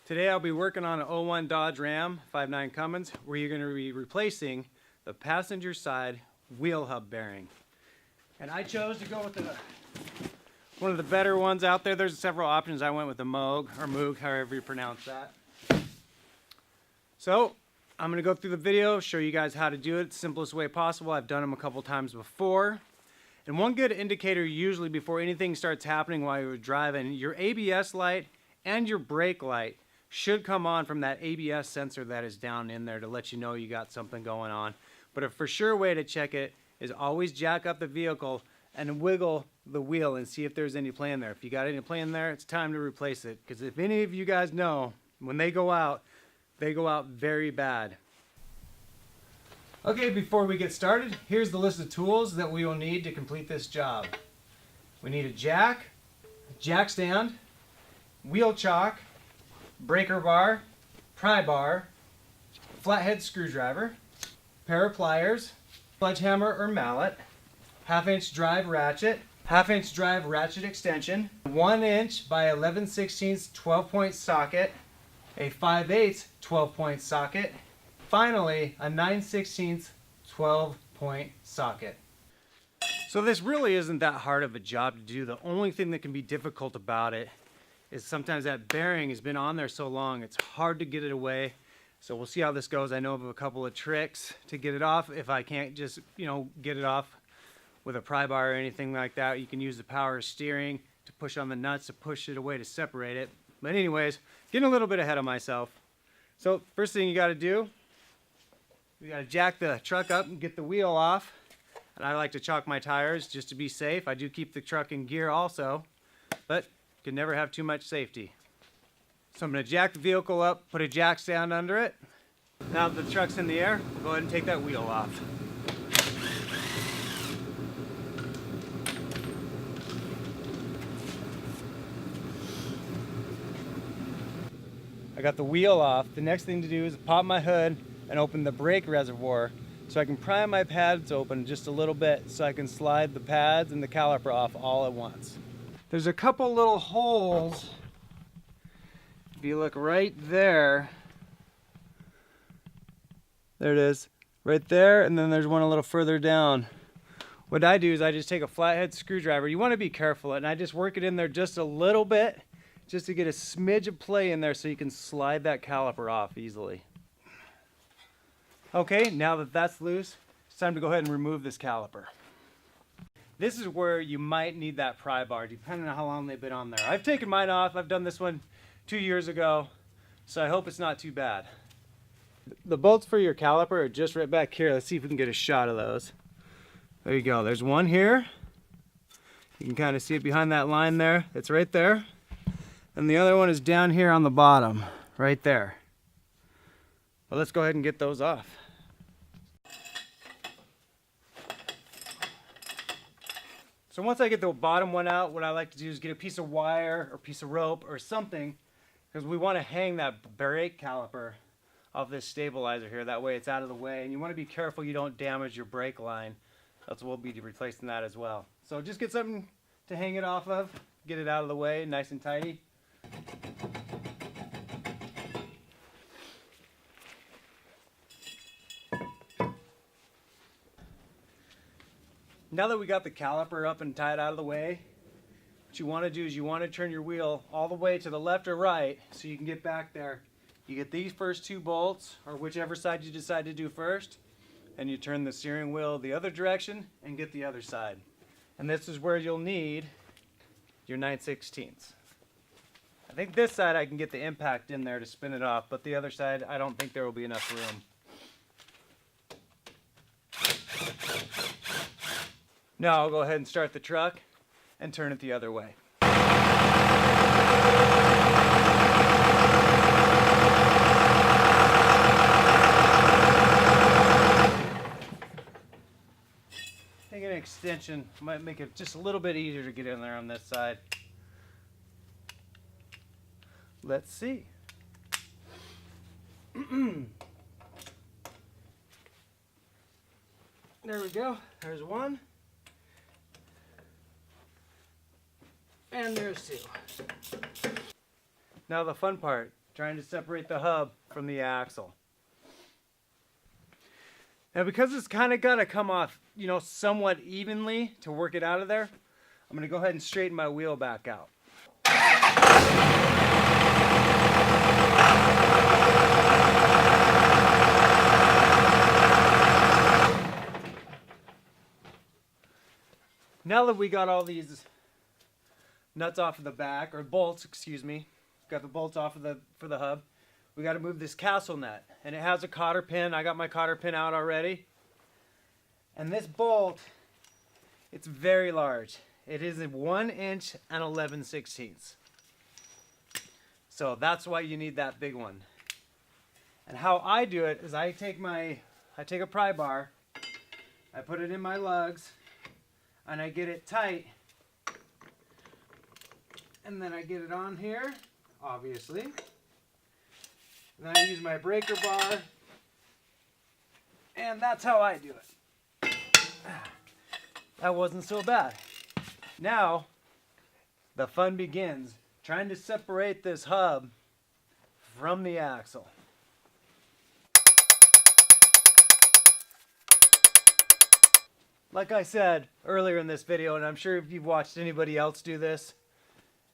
Today I'll be working on an 01 Dodge Ram 5.9 Cummins where you're going to be replacing the passenger side wheel hub bearing. And I chose to go with one of the better ones out there. There's several options. I went with the Moog or Moog, however you pronounce that. So I'm going to go through the video, show you guys how to do it the simplest way possible. I've done them a couple times before. And one good indicator usually before anything starts happening while you're driving, your ABS light and your brake light should come on from that ABS sensor that is down in there to let you know you got something going on. But a for sure way to check it is always jack up the vehicle and wiggle the wheel and see if there's any play in there. If you got any play in there, it's time to replace it. Because if any of you guys know, when they go out very bad. Okay, before we get started, here's the list of tools that we will need to complete this job. We need a jack stand, wheel chock, breaker bar, pry bar, flathead screwdriver, pair of pliers, sledgehammer or mallet, half-inch drive ratchet, half-inch drive ratchet extension, 1" by 11/16 12-point socket, a 5/8 12-point socket, finally a 9/16 12-point socket. So this really isn't that hard of a job to do. The only thing that can be difficult about it is sometimes that bearing has been on there so long it's hard to get it away. So we'll see how this goes. I know of a couple of tricks to get it off. If I can't just, get it off with a pry bar or anything like that, you can use the power steering to push on the nuts to push it away to separate it. But anyways, getting a little bit ahead of myself. So first thing you got to do, you got to jack the truck up and get the wheel off. And I like to chock my tires just to be safe. I do keep the truck in gear also, but you can never have too much safety. So I'm going to jack the vehicle up, put a jack stand under it. Now that the truck's in the air, go ahead and take that wheel off. I got the wheel off. The next thing to do is pop my hood and open the brake reservoir so I can pry my pads open just a little bit so I can slide the pads and the caliper off all at once. There's a couple little holes. If you look right there, there it is, right there, and then there's one a little further down. What I do is I just take a flathead screwdriver. You want to be careful, and I just work it in there just a little bit, just to get a smidge of play in there so you can slide that caliper off easily. Okay, now that that's loose, it's time to go ahead and remove this caliper. This is where you might need that pry bar, depending on how long they've been on there. I've taken mine off. I've done this one 2 years ago, so I hope it's not too bad. The bolts for your caliper are just right back here. Let's see if we can get a shot of those. There you go. There's one here. You can kind of see it behind that line there. It's right there. And the other one is down here on the bottom, right there. Well, let's go ahead and get those off. So once I get the bottom one out, what I like to do is get a piece of wire or piece of rope or something, because we want to hang that brake caliper off this stabilizer here. That way it's out of the way, and you want to be careful you don't damage your brake line. That's what we'll be replacing that as well. So just get something to hang it off of, get it out of the way, nice and tidy. Now that we got the caliper up and tied out of the way, what you want to do is you want to turn your wheel all the way to the left or right so you can get back there. You get these first two bolts, or whichever side you decide to do first, and you turn the steering wheel the other direction and get the other side. And this is where you'll need your 9/16. I think this side I can get the impact in there to spin it off, but the other side I don't think there will be enough room. Now I'll go ahead and start the truck and turn it the other way. Take an extension, might make it just a little bit easier to get in there on this side. Let's see. There we go, there's one. And there's two. Now the fun part, trying to separate the hub from the axle. Now because it's kind of got to come off, you know, somewhat evenly to work it out of there, I'm going to go ahead and straighten my wheel back out. Now that we got all these nuts off of the back, or bolts, excuse me, got the bolts off of for the hub, we got to move this castle nut, and it has a cotter pin. I got my cotter pin out already. And this bolt, it's very large. It is a 1 inch and 11/16. So that's why you need that big one. And how I do it is I take a pry bar, I put it in my lugs, and I get it tight. And then I get it on here, obviously. And then I use my breaker bar. And that's how I do it. That wasn't so bad. Now, the fun begins. Trying to separate this hub from the axle. Like I said earlier in this video, and I'm sure if you've watched anybody else do this,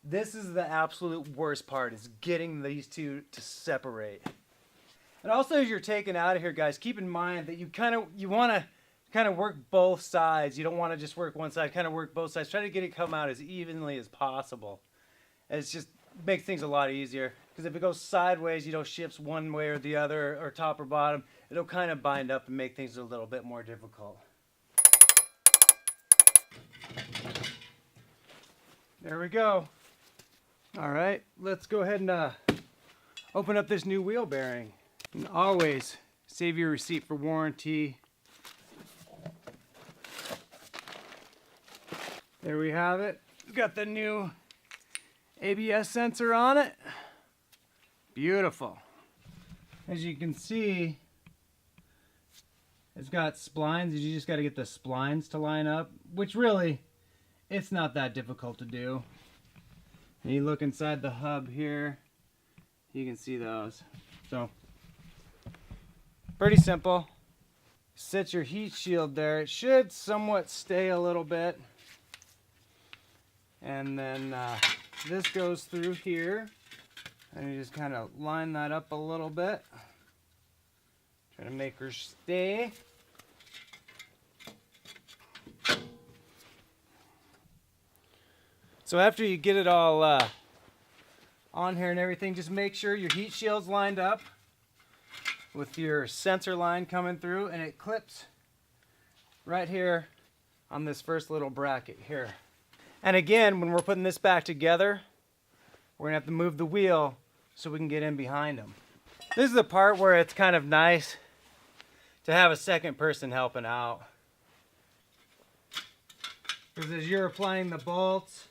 this is the absolute worst part, is getting these two to separate. And also as you're taking out of here, guys, keep in mind that you want to kind of work both sides. You don't want to just work one side, kind of work both sides. Try to get it come out as evenly as possible. And it's just makes things a lot easier. Because if it goes sideways, you know, shifts one way or the other, or top or bottom, it'll kind of bind up and make things a little bit more difficult. There we go. All right, let's go ahead and open up this new wheel bearing. And always save your receipt for warranty. There we have it. We've got the new ABS sensor on it. Beautiful. As you can see, it's got splines. You just got to get the splines to line up, which really, it's not that difficult to do. And you look inside the hub here, you can see those. So, pretty simple. Set your heat shield there. It should somewhat stay a little bit. And then this goes through here. And you just kind of line that up a little bit. Try to make her stay. So after you get it all on here and everything, just make sure your heat shield's lined up with your sensor line coming through, and it clips right here on this first little bracket here. And again, when we're putting this back together, we're gonna have to move the wheel so we can get in behind them. This is the part where it's kind of nice to have a second person helping out. Because as you're applying the bolts,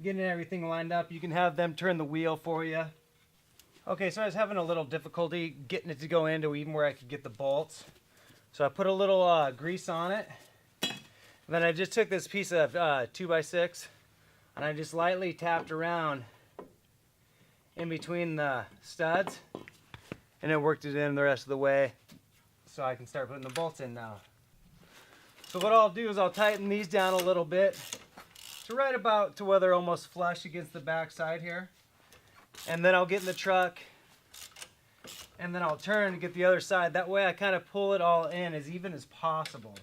getting everything lined up, you can have them turn the wheel for you. Okay, so I was having a little difficulty getting it to go into even where I could get the bolts. So I put a little grease on it. And then I just took this piece of 2x6 and I just lightly tapped around in between the studs, and it worked it in the rest of the way, so I can start putting the bolts in now. So what I'll do is I'll tighten these down a little bit to right about to where they're almost flush against the back side here. And then I'll get in the truck and then I'll turn and get the other side. That way I kind of pull it all in as even as possible.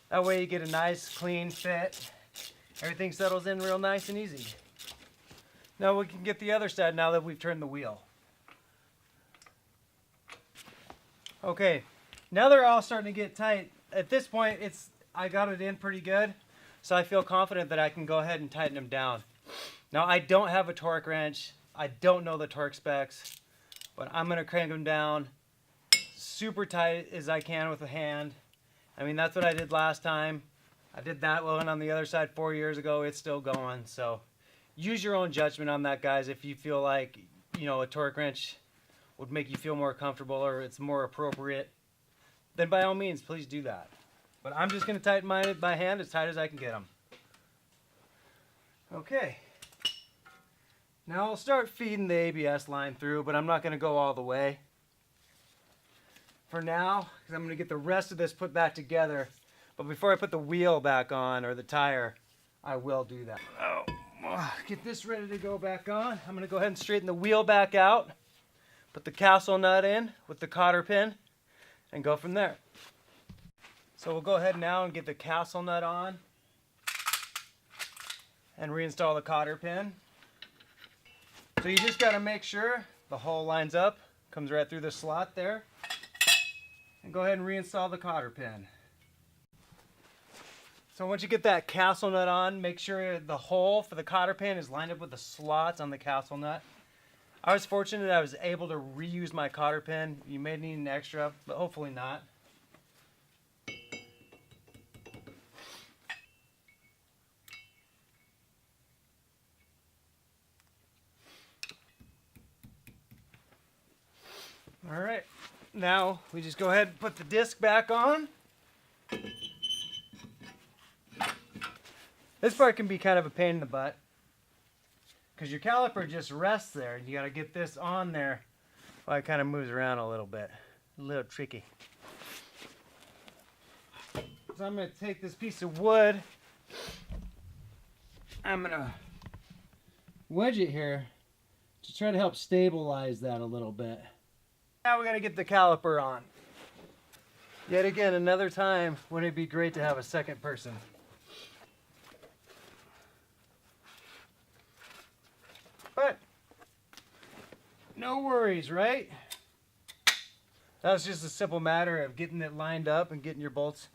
That way you get a nice clean fit. Everything settles in real nice and easy. Now we can get the other side now that we've turned the wheel. Okay, now they're all starting to get tight. At this point, I got it in pretty good, so I feel confident that I can go ahead and tighten them down. Now I don't have a torque wrench. I don't know the torque specs, but I'm gonna crank them down super tight as I can with a hand. I mean, that's what I did last time. I did that one on the other side 4 years ago. It's still going, so use your own judgment on that, guys. If you feel like, you know, a torque wrench would make you feel more comfortable or it's more appropriate, then by all means, please do that. But I'm just going to tighten my hand as tight as I can get them. Okay. Now I'll start feeding the ABS line through, but I'm not going to go all the way for now, because I'm going to get the rest of this put back together. But before I put the wheel back on, or the tire, I will do that. Get this ready to go back on. I'm going to go ahead and straighten the wheel back out, put the castle nut in with the cotter pin, and go from there. So we'll go ahead now and get the castle nut on and reinstall the cotter pin. So you just got to make sure the hole lines up, comes right through the slot there, and go ahead and reinstall the cotter pin. So once you get that castle nut on, make sure the hole for the cotter pin is lined up with the slots on the castle nut. I was fortunate I was able to reuse my cotter pin. You may need an extra, but hopefully not. All right, now we just go ahead and put the disc back on. This part can be kind of a pain in the butt because your caliper just rests there and you got to get this on there while it kind of moves around a little bit. A little tricky. So I'm going to take this piece of wood, I'm going to wedge it here to try to help stabilize that a little bit. Now we got to get the caliper on. Yet again, another time when it'd be great to have a second person. But no worries, right? That's just a simple matter of getting it lined up and getting your bolts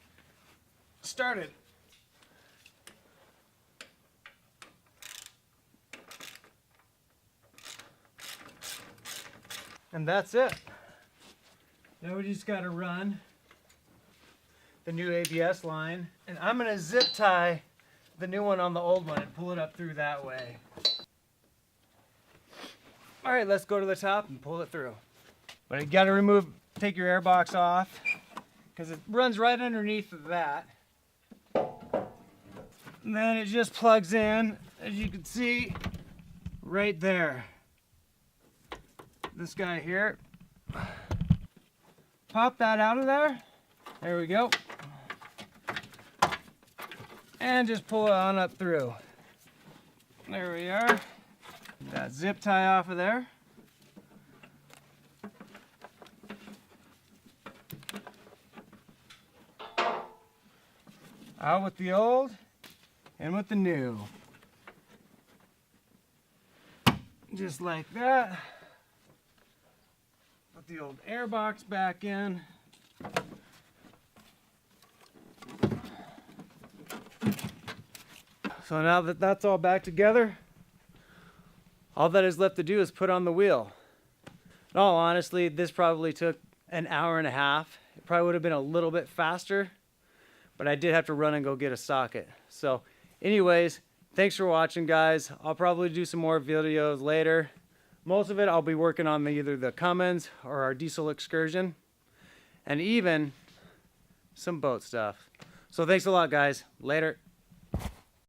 started. And that's it. Now we just got to run the new ABS line, and I'm going to zip tie the new one on the old one and pull it up through that way. All right, let's go to the top and pull it through. But you got to take your air box off because it runs right underneath of that. And then it just plugs in, as you can see, right there. This guy here. Pop that out of there. There we go. And just pull it on up through. There we are. That zip tie off of there. Out with the old and with the new. Just like that. Put the old air box back in. So now that that's all back together, all that is left to do is put on the wheel. In all honesty, this probably took an hour and a half. It probably would have been a little bit faster, but I did have to run and go get a socket. So anyways, thanks for watching, guys. I'll probably do some more videos later. Most of it I'll be working on either the Cummins or our diesel excursion, and even some boat stuff. So thanks a lot, guys. Later.